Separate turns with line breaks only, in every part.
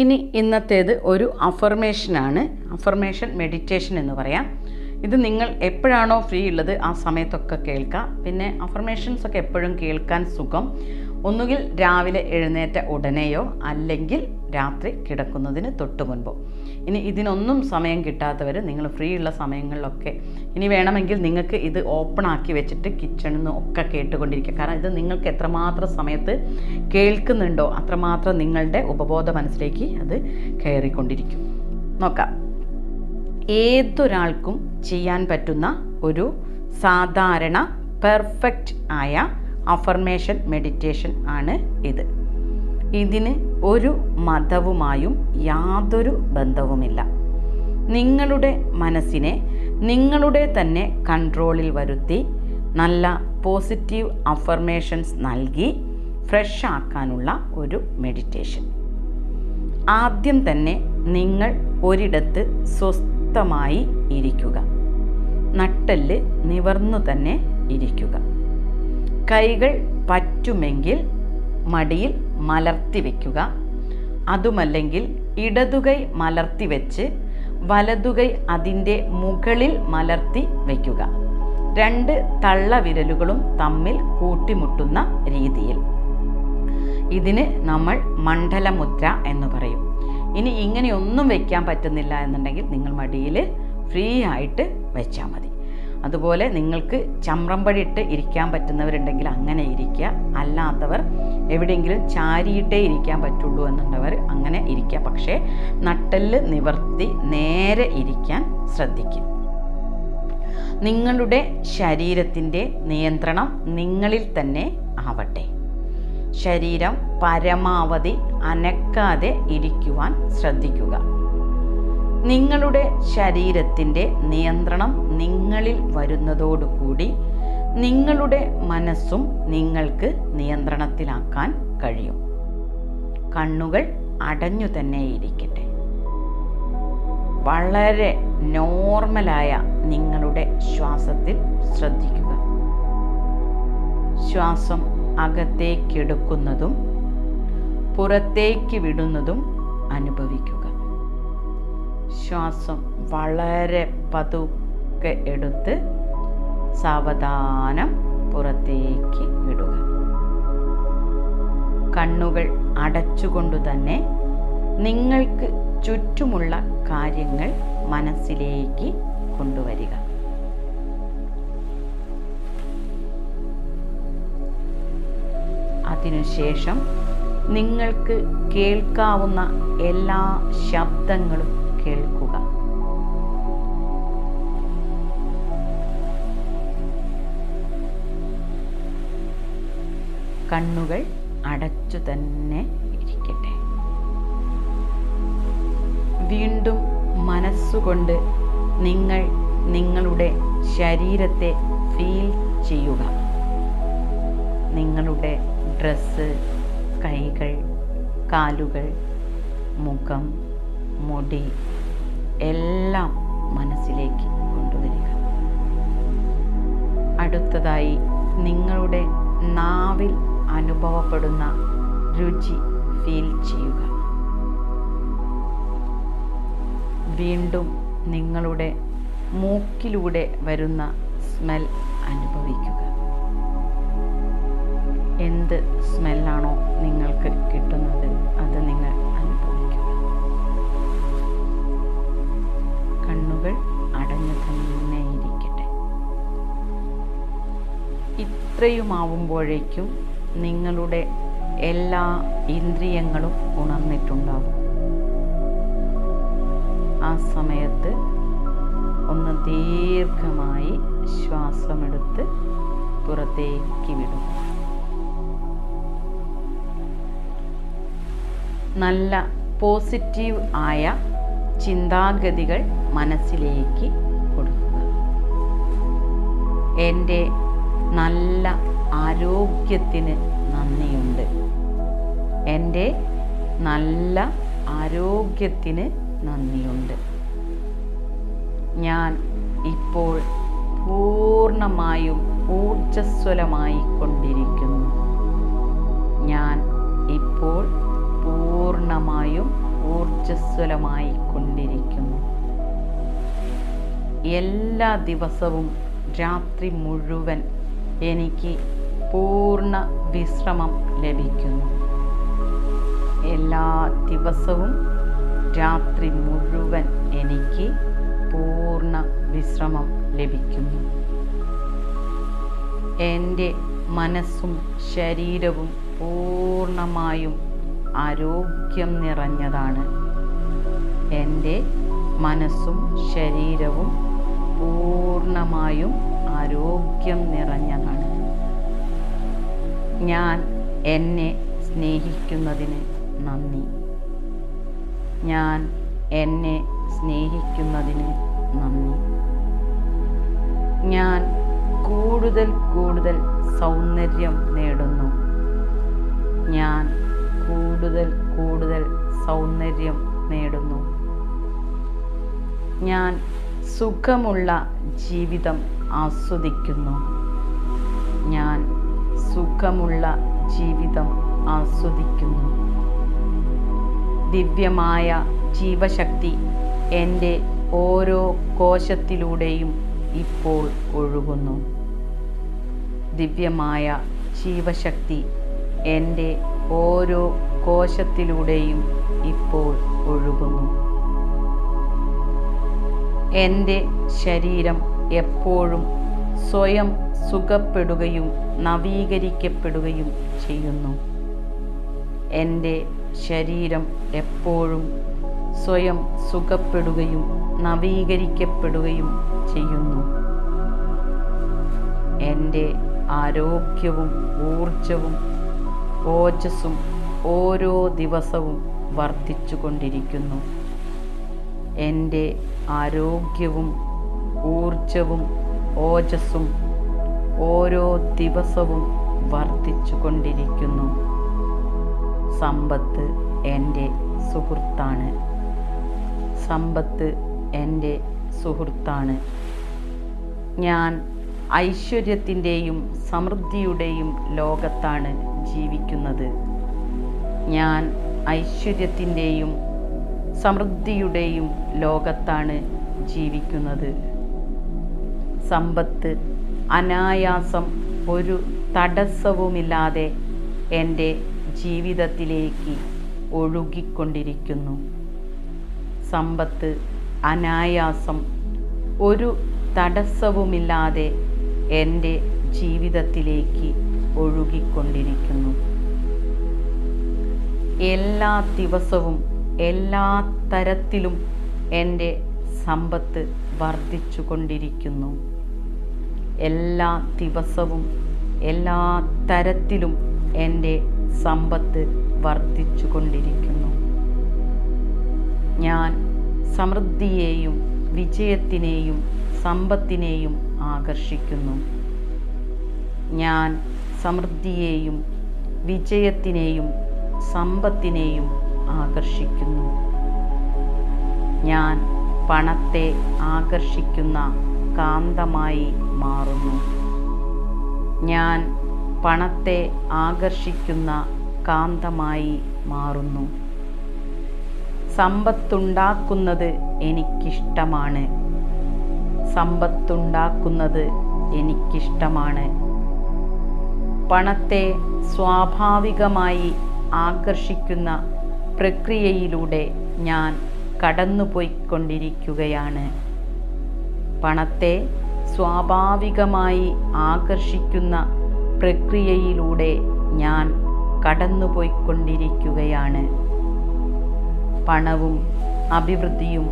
ഇനി ഇന്നത്തേത് ഒരു അഫർമേഷനാണ്. Affirmation meditation എന്ന് പറയാം. ഇത് നിങ്ങൾ എപ്പോഴാണോ ഫ്രീ ഉള്ളത് ആ സമയത്തൊക്കെ കേൾക്കാം. പിന്നെ അഫർമേഷൻസ് ഒക്കെ എപ്പോഴും കേൾക്കാൻ സുഖം ഒന്നുകിൽ രാവിലെ എഴുന്നേറ്റ ഉടനെയോ അല്ലെങ്കിൽ രാത്രി കിടക്കുന്നതിന് തൊട്ട് മുൻപോ. ഇനി ഇതിനൊന്നും സമയം കിട്ടാത്തവർ നിങ്ങൾ ഫ്രീ ഉള്ള സമയങ്ങളിലൊക്കെ ഇനി വേണമെങ്കിൽ നിങ്ങൾക്ക് ഇത് ഓപ്പൺ ആക്കി വെച്ചിട്ട് കിച്ചണിൽ നിന്ന് ഒക്കെ കേട്ടുകൊണ്ടിരിക്കുക. കാരണം ഇത് നിങ്ങൾക്ക് എത്രമാത്രം സമയത്ത് കേൾക്കുന്നുണ്ടോ അത്രമാത്രം നിങ്ങളുടെ ഉപബോധ മനസ്സിലേക്ക് അത് കയറിക്കൊണ്ടിരിക്കും. നോക്കാം. ഏതൊരാൾക്കും ചെയ്യാൻ പറ്റുന്ന ഒരു സാധാരണ പെർഫെക്റ്റ് ആയ അഫർമേഷൻ മെഡിറ്റേഷൻ ആണ് ഇത്. ഇതിന് ഒരു മതവുമായും യാതൊരു ബന്ധവുമില്ല. നിങ്ങളുടെ മനസ്സിനെ നിങ്ങളുടെ തന്നെ കൺട്രോളിൽ വരുത്തി നല്ല പോസിറ്റീവ് അഫർമേഷൻസ് നൽകി ഫ്രഷ് ആക്കാനുള്ള ഒരു മെഡിറ്റേഷൻ. ആദ്യം തന്നെ നിങ്ങൾ ഒരിടത്ത് സ്വസ്ഥമായി ഇരിക്കുക. നട്ടെല്ല് നിവർന്നു തന്നെ ഇരിക്കുക. കൈകൾ പറ്റുമെങ്കിൽ മടിയിൽ മലർത്തി വയ്ക്കുക. അതുമല്ലെങ്കിൽ ഇടതുകൈ മലർത്തി വെച്ച് വലതുകൈ അതിൻ്റെ മുകളിൽ മലർത്തി വയ്ക്കുക. 2 തള്ളവിരലുകളും തമ്മിൽ കൂട്ടിമുട്ടുന്ന രീതിയിൽ. ഇതിന് നമ്മൾ മണ്ഡലമുദ്ര എന്ന് പറയും. ഇനി ഇങ്ങനെയൊന്നും വയ്ക്കാൻ പറ്റുന്നില്ല എന്നുണ്ടെങ്കിൽ നിങ്ങൾ മടിയിൽ ഫ്രീ ആയിട്ട് വെച്ചാൽ മതി. അതുപോലെ നിങ്ങൾക്ക് ചമ്രമ്പടിയിട്ട് ഇരിക്കാൻ പറ്റുന്നവരുണ്ടെങ്കിൽ അങ്ങനെ ഇരിക്കുക. അല്ലാത്തവർ എവിടെയെങ്കിലും ചാരിയിട്ടേ ഇരിക്കാൻ പറ്റുള്ളൂ എന്നുള്ളവർ അങ്ങനെ ഇരിക്കുക. പക്ഷേ നട്ടെല്ല് നിവർത്തി നേരെ ഇരിക്കാൻ ശ്രദ്ധിക്കുക. നിങ്ങളുടെ ശരീരത്തിൻ്റെ നിയന്ത്രണം നിങ്ങളിൽ തന്നെ ആവട്ടെ. ശരീരം പരമാവധി അനക്കാതെ ഇരിക്കുവാൻ ശ്രദ്ധിക്കുക. നിങ്ങളുടെ ശരീരത്തിൻ്റെ നിയന്ത്രണം നിങ്ങളിൽ വരുന്നതോടുകൂടി നിങ്ങളുടെ മനസ്സും നിങ്ങൾക്ക് നിയന്ത്രണത്തിലാക്കാൻ കഴിയും. കണ്ണുകൾ അടഞ്ഞു തന്നെ ഇരിക്കട്ടെ. വളരെ നോർമലായ നിങ്ങളുടെ ശ്വാസത്തിൽ ശ്രദ്ധിക്കുക. ശ്വാസം അകത്തേക്കെടുക്കുന്നതും പുറത്തേക്ക് വിടുന്നതും അനുഭവിക്കുക. ശ്വാസം വളരെ പതുക്കെ എടുത്ത് സാവധാനം പുറത്തേക്ക് വിടുക. കണ്ണുകൾ അടച്ചുകൊണ്ടു തന്നെ നിങ്ങൾക്ക് ചുറ്റുമുള്ള കാര്യങ്ങൾ മനസ്സിലേക്ക് കൊണ്ടുവരിക. അതിനുശേഷം നിങ്ങൾക്ക് കേൾക്കാവുന്ന എല്ലാ ശബ്ദങ്ങളും കേൾക്കുക. കണ്ണുകൾ അടച്ചു തന്നെ ഇരിക്കട്ടെ. വീണ്ടും മനസ്സുകൊണ്ട് നിങ്ങൾ നിങ്ങളുടെ ശരീരത്തെ ഫീൽ ചെയ്യുക. നിങ്ങളുടെ ഡ്രസ്സ്, കൈകൾ, കാലുകൾ, മുഖം, മുടി എല്ലാം മനസ്സിലേക്ക് കൊണ്ടുവരിക. അടുത്തതായി നിങ്ങളുടെ നാവിൽ അനുഭവപ്പെടുന്ന രുചി ഫീൽ ചെയ്യുക. വീണ്ടും നിങ്ങളുടെ മൂക്കിലൂടെ വരുന്ന സ്മെൽ അനുഭവിക്കുക. എന്ത് സ്മെല്ലാണോ നിങ്ങൾക്ക് കിട്ടുന്നത് അത് നിങ്ങൾ അനുഭവിക്കുക. കണ്ണുകൾ അടഞ്ഞു തന്നെ ഇരിക്കട്ടെ. ഇത്രയുമാവുമ്പോഴേക്കും നിങ്ങളുടെ എല്ലാ ഇന്ദ്രിയങ്ങളും ഉണർന്നിട്ടുണ്ടാകും. ആ സമയത്ത് ഒന്ന് ദീർഘമായി ശ്വാസമെടുത്ത് പുറത്തേക്ക് വിടുക. നല്ല പോസിറ്റീവ് ആയ ചിന്താഗതികൾ മനസ്സിലേക്ക് കൊടുക്കുക. എൻ്റെ നല്ല ആരോഗ്യത്തിന് നന്ദിയുണ്ട്. എൻ്റെ നല്ല ആരോഗ്യത്തിന് നന്ദിയുണ്ട്. ഞാൻ ഇപ്പോൾ പൂർണ്ണമായും ഊർജ്ജസ്വലമായി കൊണ്ടിരിക്കുന്നു. ഞാൻ ഇപ്പോൾ പൂർണ്ണമായും ഊർജ്ജസ്വലമായി കൊണ്ടിരിക്കുന്നു. എല്ലാ ദിവസവും രാത്രി മുഴുവൻ എനിക്ക് പൂർണ്ണ വിശ്രമം ലഭിക്കുന്നു. എല്ലാ ദിവസവും രാത്രി മുഴുവൻ എനിക്ക് പൂർണ്ണ വിശ്രമം ലഭിക്കുന്നു. എൻ്റെ മനസ്സും ശരീരവും പൂർണ്ണമായും ആരോഗ്യം നിറഞ്ഞതാണ്. എൻ്റെ മനസ്സും ശരീരവും പൂർണ്ണമായും ആരോഗ്യം നിറഞ്ഞതാണ്. ഞാൻ എന്നെ സ്നേഹിക്കുന്നതിന് നന്ദി. ഞാൻ എന്നെ സ്നേഹിക്കുന്നതിന് നന്ദി. ഞാൻ കൂടുതൽ കൂടുതൽ സൗന്ദര്യം നേടുന്നു. ഞാൻ കൂടുതൽ കൂടുതൽ സൗന്ദര്യം നേടുന്നു. ഞാൻ സുഖമുള്ള ജീവിതം ആസ്വദിക്കുന്നു. ഞാൻ സുഖമുള്ള ജീവിതം ആസ്വദിക്കുന്നു. ദിവ്യമായ ജീവശക്തി എൻ്റെ ഓരോ കോശത്തിലൂടെയും ഇപ്പോൾ ഒഴുകുന്നു. ദിവ്യമായ ജീവശക്തി എൻ്റെ ഓരോ കോശത്തിലൂടെയും ഇപ്പോൾ ഒഴുകുന്നു. എൻ്റെ ശരീരം എപ്പോഴും സ്വയം സുഖപ്പെടുകയും നവീകരിക്കപ്പെടുകയും ചെയ്യുന്നു. എൻ്റെ ശരീരം എപ്പോഴും സ്വയം സുഖപ്പെടുകയും നവീകരിക്കപ്പെടുകയും ചെയ്യുന്നു. എൻ്റെ ആരോഗ്യവും ഊർജവും ഓജസ്സും ഓരോ ദിവസവും വർദ്ധിച്ചുകൊണ്ടിരിക്കുന്നു. എൻ്റെ ആരോഗ്യവും ഊർജവും ഓജസ്സും ഓരോ ദിവസവും വർദ്ധിച്ചുകൊണ്ടിരിക്കുന്നു. സമ്പത്ത് എൻ്റെ സുഹൃത്താണ്. സമ്പത്ത് എൻ്റെ സുഹൃത്താണ്. ഞാൻ ഐശ്വര്യത്തിൻ്റെയും സമൃദ്ധിയുടെയും ലോകത്താണ് ജീവിക്കുന്നത്. ഞാൻ ഐശ്വര്യത്തിൻ്റെയും സമൃദ്ധിയുടെയും ലോകത്താണ് ജീവിക്കുന്നത്. സമ്പത്ത് അനായാസം ഒരു തടസ്സവുമില്ലാതെ എൻ്റെ ജീവിതത്തിലേക്ക് ഒഴുകിക്കൊണ്ടിരിക്കുന്നു. സമ്പത്ത് അനായാസം ഒരു തടസ്സവുമില്ലാതെ എൻ്റെ ജീവിതത്തിലേക്ക് ഒഴുകിക്കൊണ്ടിരിക്കുന്നു. എല്ലാ ദിവസവും എല്ലാ തരത്തിലും എൻ്റെ സമ്പത്ത് വർദ്ധിച്ചു കൊണ്ടിരിക്കുന്നു. എല്ലാ ദിവസവും എല്ലാ തരത്തിലും എൻ്റെ സമ്പത്ത് വർദ്ധിച്ചു കൊണ്ടിരിക്കുന്നു. ഞാൻ സമൃദ്ധിയെയും വിജയത്തിനെയും സമ്പത്തിനെയും ആകർഷിക്കുന്നു. ഞാൻ സമൃദ്ധിയെയും വിജയത്തിനെയും സമ്പത്തിനെയും ആകർഷിക്കുന്നു. ഞാൻ പണത്തെ ആകർഷിക്കുന്ന കാന്തമായി മാറുന്നു. ഞാൻ പണത്തെ ആകർഷിക്കുന്ന കാന്തമായി മാറുന്നു. സമ്പത്തുണ്ടാക്കുന്നത് എനിക്കിഷ്ടമാണ്. സമ്പത്തുണ്ടാക്കുന്നത് എനിക്കിഷ്ടമാണ്. പണത്തെ സ്വാഭാവികമായി ആകർഷിക്കുന്ന പ്രക്രിയയിലൂടെ ഞാൻ കടന്നുപോയിക്കൊണ്ടിരിക്കുകയാണ്. പണത്തെ സ്വാഭാവികമായി ആകർഷിക്കുന്ന പ്രക്രിയയിലൂടെ ഞാൻ കടന്നുപോയിക്കൊണ്ടിരിക്കുകയാണ്. പണവും അഭിവൃദ്ധിയും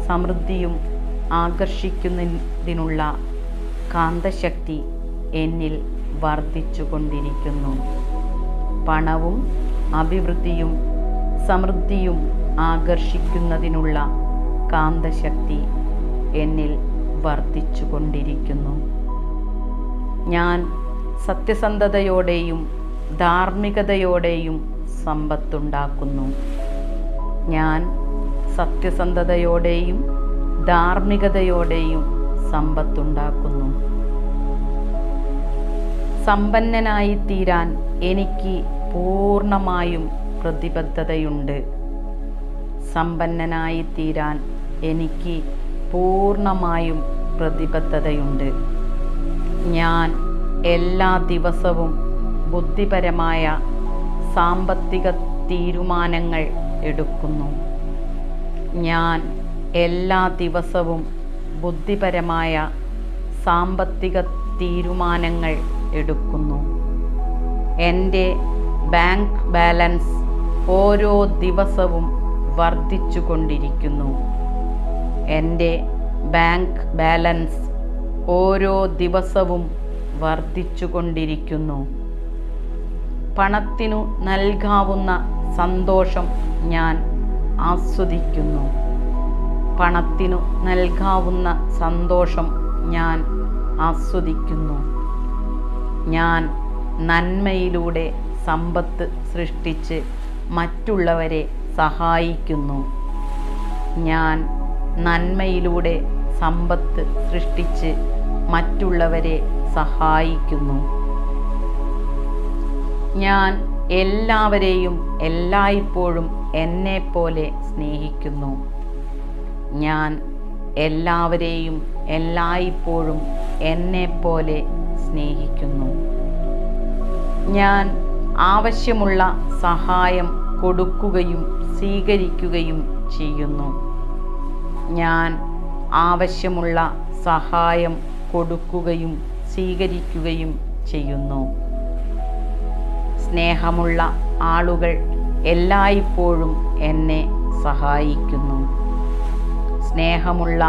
സമൃദ്ധിയും ആകർഷിക്കുന്നതിനുള്ള കാന്തശക്തി എന്നിൽ വർദ്ധിച്ചുകൊണ്ടിരിക്കുന്നു. പണവും അഭിവൃദ്ധിയും സമൃദ്ധിയും ആകർഷിക്കുന്നതിനുള്ള കാന്തശക്തി എന്നിൽ വർദ്ധിച്ചുകൊണ്ടിരിക്കുന്നു. ഞാൻ സത്യസന്ധതയോടെയും ധാർമ്മികതയോടെയും സമ്പത്തുണ്ടാക്കുന്നു. ഞാൻ സത്യസന്ധതയോടെയും ധാർമ്മികതയോടെയും സമ്പത്തുണ്ടാക്കുന്നു. സമ്പന്നനായി തീരാൻ എനിക്ക് പൂർണ്ണമായും പ്രതിബദ്ധതയുണ്ട്. സമ്പന്നനായിത്തീരാൻ എനിക്ക് പൂർണ്ണമായും പ്രതിബദ്ധതയുണ്ട്. ഞാൻ എല്ലാ ദിവസവും ബുദ്ധിപരമായ സാമ്പത്തിക തീരുമാനങ്ങൾ എടുക്കുന്നു. ഞാൻ എല്ലാ ദിവസവും ബുദ്ധിപരമായ സാമ്പത്തിക തീരുമാനങ്ങൾ എടുക്കുന്നു. എൻ്റെ ബാങ്ക് ബാലൻസ് ഓരോ ദിവസവും വർദ്ധിച്ചുകൊണ്ടിരിക്കുന്നു. എൻ്റെ ബാങ്ക് ബാലൻസ് ഓരോ ദിവസവും വർദ്ധിച്ചുകൊണ്ടിരിക്കുന്നു. പണത്തിനു നൽകാവുന്ന സന്തോഷം ഞാൻ ആസ്വദിക്കുന്നു. പണത്തിനു നൽകാവുന്ന സന്തോഷം ഞാൻ ആസ്വദിക്കുന്നു. ഞാൻ നന്മയിലൂടെ സമ്പത്ത് സൃഷ്ടിച്ച് മറ്റുള്ളവരെ സഹായിക്കുന്നു. ഞാൻ നന്മയിലൂടെ സമ്പത്ത് സൃഷ്ടിച്ച് മറ്റുള്ളവരെ സഹായിക്കുന്നു. ഞാൻ എല്ലാവരെയും എല്ലായ്പ്പോഴും എന്നെപ്പോലെ സ്നേഹിക്കുന്നു. ഞാൻ എല്ലാവരെയും എല്ലായ്പ്പോഴും എന്നെപ്പോലെ സ്നേഹിക്കുന്നു. ഞാൻ ആവശ്യമുള്ള സഹായം കൊടുക്കുകയും സ്വീകരിക്കുകയും ചെയ്യുന്നു. ഞാൻ ആവശ്യമുള്ള സഹായം കൊടുക്കുകയും സ്വീകരിക്കുകയും ചെയ്യുന്നു. സ്നേഹമുള്ള ആളുകൾ എല്ലായ്പ്പോഴും എന്നെ സഹായിക്കുന്നു. സ്നേഹമുള്ള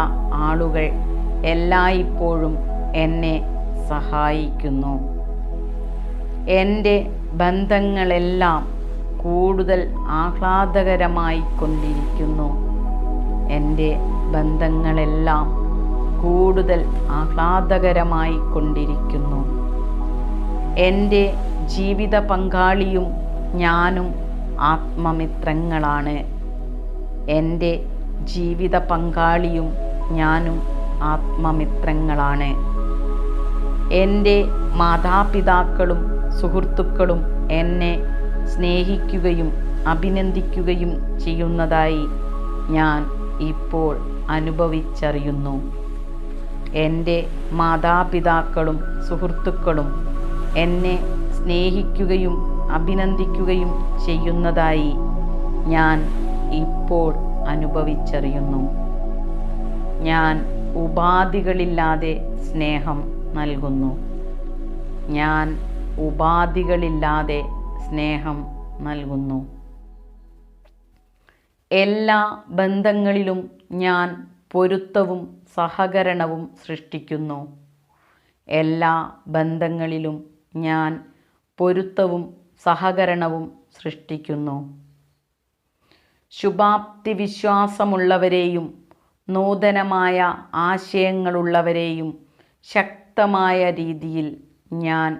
ആളുകൾ എല്ലായ്പ്പോഴും എന്നെ സഹായിക്കുന്നു. എൻ്റെ ബന്ധങ്ങളെല്ലാം കൂടുതൽ ആഹ്ലാദകരമായി കൊണ്ടിരിക്കുന്നു. എൻ്റെ ബന്ധങ്ങളെല്ലാം കൂടുതൽ ആഹ്ലാദകരമായി കൊണ്ടിരിക്കുന്നു. എൻ്റെ ജീവിത പങ്കാളിയും ഞാനും ആത്മമിത്രങ്ങളാണ്. എൻ്റെ ജീവിത പങ്കാളിയും ഞാനും ആത്മമിത്രങ്ങളാണ്. എൻ്റെ മാതാപിതാക്കളും സുഹൃത്തുക്കളും എന്നെ സ്നേഹിക്കുകയും അഭിനന്ദിക്കുകയും ചെയ്യുന്നതായി ഞാൻ ഇപ്പോൾ അനുഭവിച്ചറിയുന്നു. എൻ്റെ മാതാപിതാക്കളും സുഹൃത്തുക്കളും എന്നെ സ്നേഹിക്കുകയും അഭിനന്ദിക്കുകയും ചെയ്യുന്നതായി ഞാൻ ഇപ്പോൾ അനുഭവിച്ചറിയുന്നു. ഞാൻ ഉപാധികളില്ലാതെ സ്നേഹം നൽകുന്നു. ഞാൻ ഉപാധികളില്ലാതെ സ്നേഹം നൽകുന്നു. എല്ലാ ബന്ധങ്ങളിലും ഞാൻ പൊരുത്തവും സഹകരണവും സൃഷ്ടിക്കുന്നു. എല്ലാ ബന്ധങ്ങളിലും ഞാൻ പൊരുത്തവും സഹകരണവും സൃഷ്ടിക്കുന്നു. ശുഭാപ്തി വിശ്വാസമുള്ളവരെയും നൂതനമായ ആശയങ്ങളുള്ളവരെയും ശക്തമായ രീതിയിൽ ഞാൻ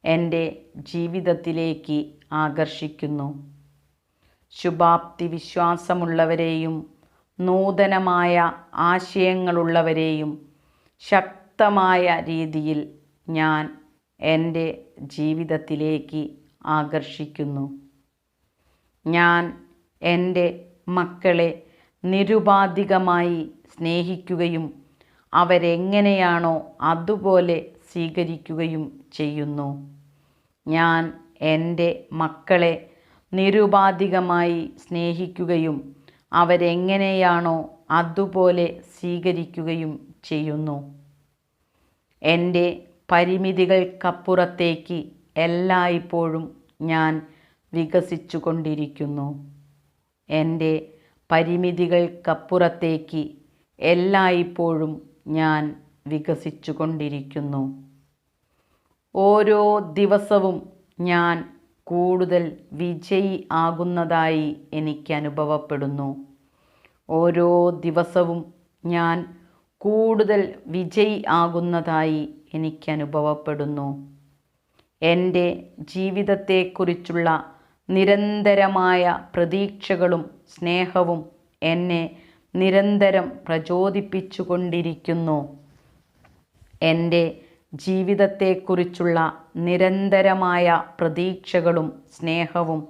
എൻ്റെ ജീവിതത്തിലേക്ക് ആകർഷിക്കുന്നു. ശുഭാപ്തി വിശ്വാസമുള്ളവരെയും നൂതനമായ ആശയങ്ങളുള്ളവരെയും ശക്തമായ രീതിയിൽ ഞാൻ എൻ്റെ ജീവിതത്തിലേക്ക് ആകർഷിക്കുന്നു. ഞാൻ എൻ്റെ മക്കളെ നിരുപാധികമായി സ്നേഹിക്കുകയും അവരെങ്ങനെയാണോ അതുപോലെ സ്വീകരിക്കുകയും ചെയ്യുന്നു. ഞാൻ എൻ്റെ മക്കളെ നിരുപാധികമായി സ്നേഹിക്കുകയും അവരെങ്ങനെയാണോ അതുപോലെ സ്വീകരിക്കുകയും ചെയ്യുന്നു. എൻ്റെ പരിമിതികൾക്കപ്പുറത്തേക്ക് എല്ലായ്പ്പോഴും ഞാൻ വികസിച്ചു കൊണ്ടിരിക്കുന്നു. എൻ്റെ പരിമിതികൾക്കപ്പുറത്തേക്ക് എല്ലായ്പ്പോഴും ഞാൻ വികസിച്ചു കൊണ്ടിരിക്കുന്നു. ഓരോ ദിവസവും ഞാൻ കൂടുതൽ വിജയി ആകുന്നതായി എനിക്ക് അനുഭവപ്പെടുന്നു. ഓരോ ദിവസവും ഞാൻ കൂടുതൽ വിജയി ആകുന്നതായി എനിക്ക് അനുഭവപ്പെടുന്നു. എൻ്റെ ജീവിതത്തെക്കുറിച്ചുള്ള നിരന്തരമായ പ്രതീക്ഷകളും സ്നേഹവും എന്നെ നിരന്തരം പ്രചോദിപ്പിച്ചുകൊണ്ടിരിക്കുന്നു. എൻ്റെ ജീവിതത്തെക്കുറിച്ചുള്ള നിരന്തരമായ പ്രതീക്ഷകളും സ്നേഹവും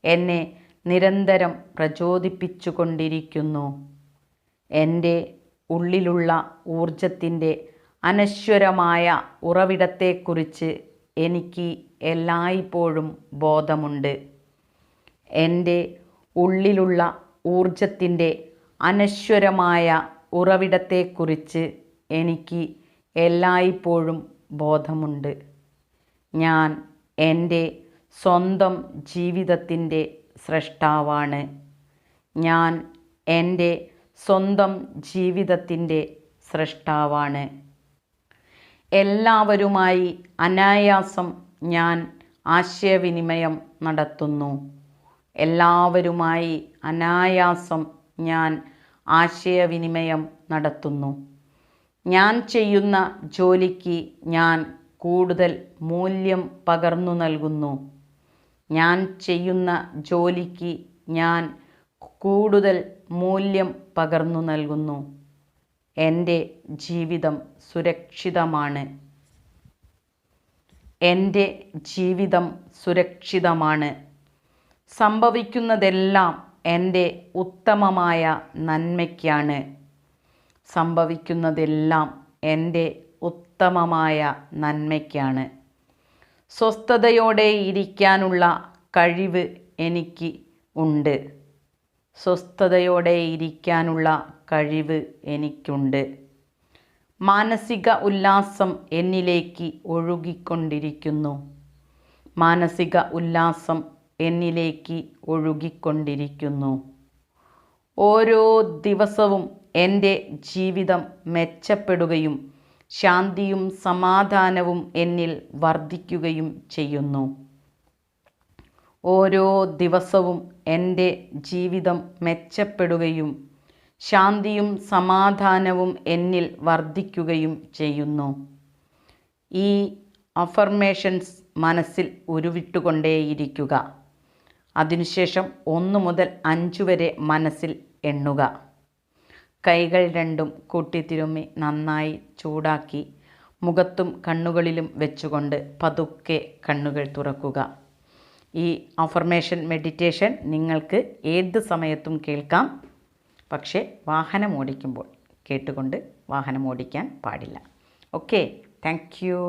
എന്നെ നിരന്തരം പ്രചോദിപ്പിച്ചുകൊണ്ടിരിക്കുന്നു. എൻ്റെ ഉള്ളിലുള്ള ഊർജത്തിൻ്റെ അനശ്വരമായ ഉറവിടത്തെക്കുറിച്ച് എനിക്ക് എല്ലായ്പ്പോഴും ബോധമുണ്ട്. എൻ്റെ ഉള്ളിലുള്ള ഊർജത്തിൻ്റെ അനശ്വരമായ ഉറവിടത്തെക്കുറിച്ച് എനിക്ക് എല്ലായ്പ്പോഴും ബോധമുണ്ട്. ഞാൻ എൻ്റെ സ്വന്തം ജീവിതത്തിൻ്റെ സ്രഷ്ടാവാണ്. ഞാൻ എൻ്റെ സ്വന്തം ജീവിതത്തിൻ്റെ സ്രഷ്ടാവാണ്. എല്ലാവരുമായി അനായാസം ഞാൻ ആശയവിനിമയം നടത്തുന്നു. എല്ലാവരുമായി അനായാസം ഞാൻ ആശയവിനിമയം നടത്തുന്നു. ഞാൻ ചെയ്യുന്ന ജോലിക്ക് ഞാൻ കൂടുതൽ മൂല്യം പകർന്നു നൽകുന്നു. ഞാൻ ചെയ്യുന്ന ജോലിക്ക് ഞാൻ കൂടുതൽ മൂല്യം പകർന്നു നൽകുന്നു. എൻ്റെ ജീവിതം സുരക്ഷിതമാണ്. എൻ്റെ ജീവിതം സുരക്ഷിതമാണ്. സംഭവിക്കുന്നതെല്ലാം എൻ്റെ ഉത്തമമായ നന്മയ്ക്കാണ്. സംഭവിക്കുന്നതെല്ലാം എൻ്റെ ഉത്തമമായ നന്മയ്ക്കാണ്. സ്വസ്ഥതയോടെ ഇരിക്കാനുള്ള കഴിവ് എനിക്ക് ഉണ്ട്. സ്വസ്ഥതയോടെ ഇരിക്കാനുള്ള കഴിവ് എനിക്കുണ്ട്. മാനസിക ഉല്ലാസം എന്നിലേക്ക് ഒഴുകിക്കൊണ്ടിരിക്കുന്നു. മാനസിക ഉല്ലാസം എന്നിലേക്ക് ഒഴുകിക്കൊണ്ടിരിക്കുന്നു. ഓരോ ദിവസവും എൻ്റെ ജീവിതം മെച്ചപ്പെടുകയും ശാന്തിയും സമാധാനവും എന്നിൽ വർദ്ധിക്കുകയും ചെയ്യുന്നു. ഓരോ ദിവസവും എൻ്റെ ജീവിതം മെച്ചപ്പെടുകയും ശാന്തിയും സമാധാനവും എന്നിൽ വർദ്ധിക്കുകയും ചെയ്യുന്നു. ഈ അഫർമേഷൻസ് മനസ്സിൽ ഉരുവിട്ടുകൊണ്ടേയിരിക്കുക. അതിനുശേഷം 1 മുതൽ 5 വരെ മനസ്സിൽ എണ്ണുക. കൈകൾ രണ്ടും കൂട്ടിത്തിരുമ്മി നന്നായി ചൂടാക്കി മുഖത്തും കണ്ണുകളിലും വെച്ചുകൊണ്ട് പതുക്കെ കണ്ണുകൾ തുറക്കുക. ഈ അഫർമേഷൻ മെഡിറ്റേഷൻ നിങ്ങൾക്ക് ഏത് സമയത്തും കേൾക്കാം. പക്ഷേ വാഹനം ഓടിക്കുമ്പോൾ കേട്ടുകൊണ്ട് വാഹനം ഓടിക്കാൻ പാടില്ല. Okay, thank you.